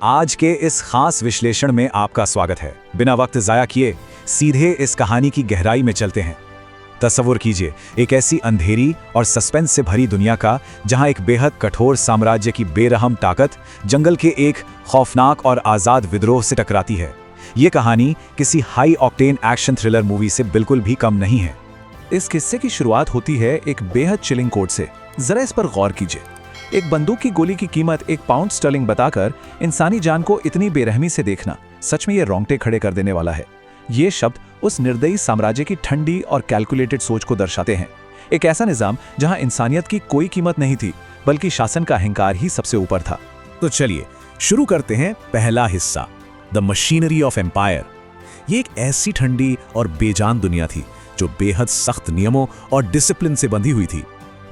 आज के इस खास विश्लेषण में आपका स्वागत है। बिना वक्त जाया किए सीधे इस कहानी की गहराई में चलते हैं। तसव्वुर कीजिए एक ऐसी अंधेरी और सस्पेंस से भरी दुनिया का जहां एक बेहद कठोर साम्राज्य की बेरहम ताकत जंगल के एक खौफनाक और आज़ाद विद्रोह से टकराती है। ये कहानी किसी high octane action thriller movie से बिल्कुल भी कम नहीं है। इस किस्से की शुरुआत होती है एक बेहद चिलिंग कोड से। जरा इस पर गौर कीजिए। एक बंदूक की गोली की कीमत 1 पाउंड स्टर्लिंग बताकर इंसानी जान को इतनी बेरहमी से देखना सच में ये रोंगटे खड़े कर देने वाला है। ये शब्द उस निर्दयी साम्राज्य की ठंडी और कैलकुलेटेड सोच को दर्शाते हैं। एक ऐसा निजाम जहां इंसानियत की कोई कीमत नहीं थी, बल्कि शासन का अहंकार ही सबसे ऊपर था। तो चलिए शुरू करते हैं पहला हिस्सा, द मशीनरी ऑफ एम्पायर। ये एक ऐसी ठंडी और बेजान दुनिया थी जो बेहद सख्त नियमों और डिसिप्लिन से बंधी हुई थी।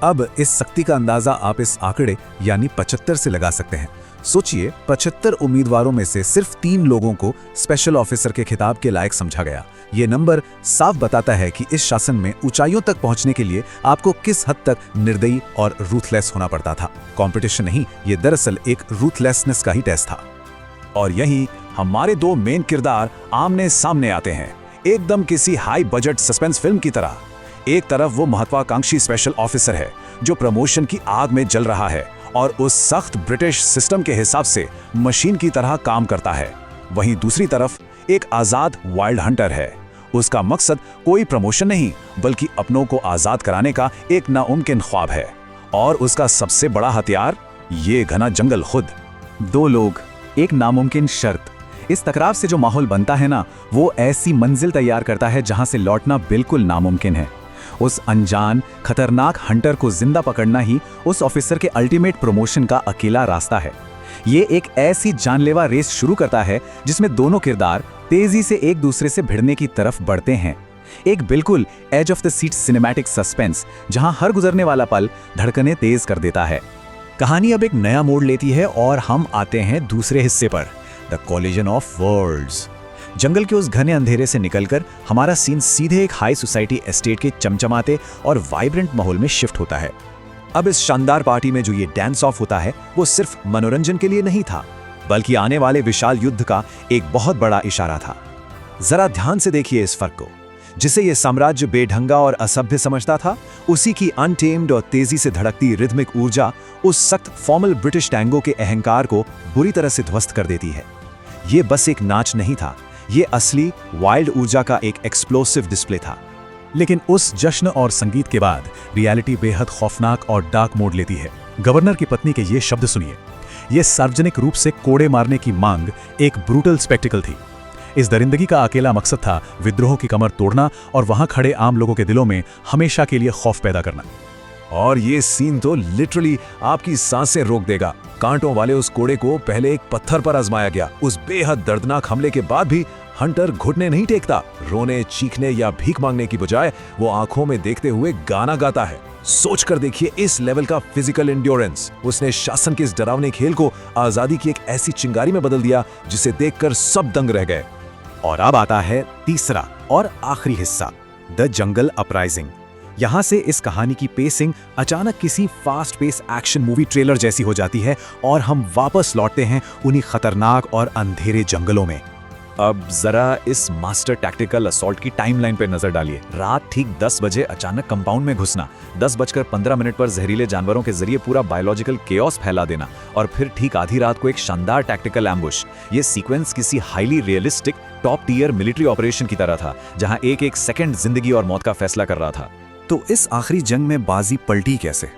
अब इस शक्ति का अंदाजा आप इस आंकड़े यानी 75 से लगा सकते हैं। सोचिए, 75 उम्मीदवारों में से सिर्फ 3 लोगों को स्पेशल ऑफिसर के खिताब के लायक समझा गया। ये नंबर साफ बताता है कि इस शासन में ऊंचाइयों तक पहुंचने के लिए आपको किस हद तक निर्दयी और रूथलेस होना पड़ता था। कंपटीशन नहीं, ये दरअसल एक रूथलेसनेस का ही टेस्ट था। और यही हमारे 2 मेन किरदार आमने सामने आते हैं, एकदम किसी हाई बजट सस्पेंस फिल्म की तरह। एक तरफ वो महत्वाकांक्षी स्पेशल ऑफिसर है जो प्रमोशन की आग में जल रहा है और उस सख्त ब्रिटिश सिस्टम के हिसाब से मशीन की तरह काम करता है। वहीं दूसरी तरफ एक आजाद वाइल्ड हंटर है। उसका मकसद कोई प्रमोशन नहीं, बल्कि अपनों को आजाद कराने का एक नामुमकिन ख्वाब है। और उसका सबसे बड़ा हथियार ये घना जंगल खुद। 2 लोग, एक नामुमकिन शर्त। इस टकराव से जो माहौल बनता है ना, वो ऐसी मंजिल तैयार करता है जहां से लौटना बिल्कुल नामुमकिन है। उस अनजान खतरनाक हंटर को जिंदा पकड़ना ही उस ऑफिसर के अल्टीमेट प्रमोशन का अकेला रास्ता है। ये एक ऐसी जानलेवा रेस शुरू करता है जिसमें दोनों किरदार तेजी से एक दूसरे से भिड़ने की तरफ बढ़ते हैं। एक बिल्कुल edge of the seat cinematic suspense जहां हर गुजरने वाला पल धड़कनें तेज कर देता है। कहानी अब एक नया मोड़ लेती है और हम आते हैं दूसरे हिस्से पर, द कोलिजन ऑफ वर्ल्ड्स। जंगल के उस घने अंधेरे से निकलकर हमारा सीन सीधे एक हाई सोसाइटी एस्टेट के चमचमाते और वाइब्रेंट माहौल में शिफ्ट होता है। अब इस शानदार पार्टी में जो ये डांस ऑफ होता है वो सिर्फ मनोरंजन के लिए नहीं था, बल्कि आने वाले विशाल युद्ध का एक बहुत बड़ा इशारा था। जरा ध्यान से देखिए इस फर्क को। जिसे ये साम्राज्य बेढंगा और असभ्य समझता था, उसी की अनटेम्ड और तेजी से धड़कती रिदमिक ऊर्जा उस सख्त फॉर्मल ब्रिटिश टैंगो के अहंकार को बुरी तरह से ध्वस्त कर देती है। ये बस एक नाच नहीं था, ये असली वाइल्ड ऊर्जा का एक एक्सप्लोसिव डिस्प्ले था। लेकिन उस जश्न और संगीत के बाद रियलिटी बेहद खौफनाक और डार्क मोड लेती है। गवर्नर की पत्नी के ये शब्द सुनिए। ये सार्वजनिक रूप से कोड़े मारने की मांग एक ब्रूटल स्पेक्टिकल थी। इस दरिंदगी का अकेला मकसद था विद्रोह की कमर तोड़ना और वहां खड़े आम लोगों के दिलों में हमेशा के लिए खौफ पैदा करना। और ये सीन तो लिटरली आपकी सांसें रोक देगा। कांटों वाले उस कोड़े को पहले एक पत्थर पर आजमाया गया। उस बेहद दर्दनाक हमले के बाद भी हंटर घुटने नहीं टेकता। रोने, चीखने या भीख मांगने की बजाय वो आंखों में देखते हुए गाना गाता है। सोच कर देखिए इस लेवल का फिजिकल एंड्योरेंस। उसने शासन के इस डरावने खेल को आजादी की एक ऐसी चिंगारी में बदल दिया जिसे देखकर सब दंग रह गए। और अब आता है तीसरा और आखिरी हिस्सा, द जंगल अपराइजिंग। यहां से इस कहानी की पेसिंग अचानक किसी fast pace action movie trailer जैसी हो जाती है और हम वापस लौटते हैं उन्हीं खतरनाक और अंधेरे जंगलों में। अब जरा इस मास्टर टैक्टिकल असॉल्ट की टाइमलाइन पर नजर डालिए। रात ठीक 10 बजे अचानक कंपाउंड में घुसना, 10:15 पर जहरीले जानवरों के जरिए पूरा बायोलॉजिकल केओस फैला देना और फिर ठीक आधी रात को एक शानदार टैक्टिकल एम्बुश। ये सीक्वेंस किसी highly realistic top tier military operation की तरह था, जहां एक सेकंड जिंदगी और मौत का फैसला कर रहा था। तो इस आखिरी जंग में बाजी पलटी कैसे?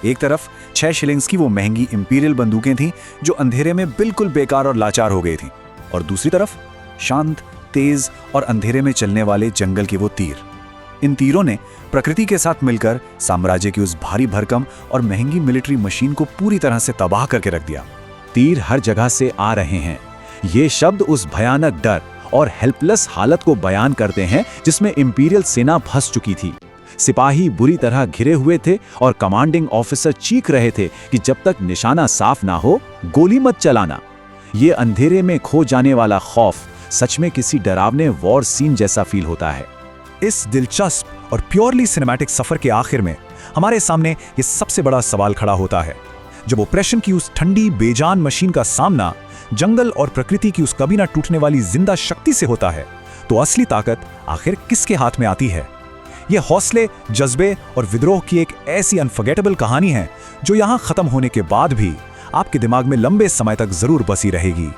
एक तरफ 6 शिलिंग्स की वो महंगी इंपीरियल बंदूकें थीं जो अंधेरे में बिल्कुल बेकार और लाचार हो गई थीं, और दूसरी तरफ शांत, तेज और अंधेरे में चलने वाले जंगल के वो तीर। इन तीरों ने प्रकृति के साथ मिलकर साम्राज्य की उस भारी भरकम और महंगी मिलिट्री मशीन को पूरी तरह से तबाह करके रख दिया। तीर हर जगह से आ रहे हैं। ये शब्द उस भयानक डर और हेल्पलेस हालत को बयान करते हैं जिसमें इंपीरियल सेना फंस चुकी थी। सिपाही बुरी तरह घिरे हुए थे और कमांडिंग ऑफिसर चीख रहे थे कि जब तक निशाना साफ ना हो गोली मत चलाना। ये अंधेरे में खो जाने वाला खौफ सच में किसी डरावने वॉर सीन जैसा फील होता है। इस दिलचस्प और प्योरली सिनेमैटिक सफर के आखिर में हमारे सामने ये सबसे बड़ा सवाल खड़ा होता है, जब ऑपरेशन की उस ठंडी बेजान मशीन का सामना जंगल और प्रकृति की उस कभी ना टूटने वाली जिंदा शक्ति से होता है, तो असली ताकत आखिर किसके हाथ में आती है? यह हौसले, जज्बे और विद्रोह की एक ऐसी अनफॉरगेटेबल कहानी है जो यहाँ खत्म होने के बाद भी आपके दिमाग में लंबे समय तक जरूर बसी रहेगी।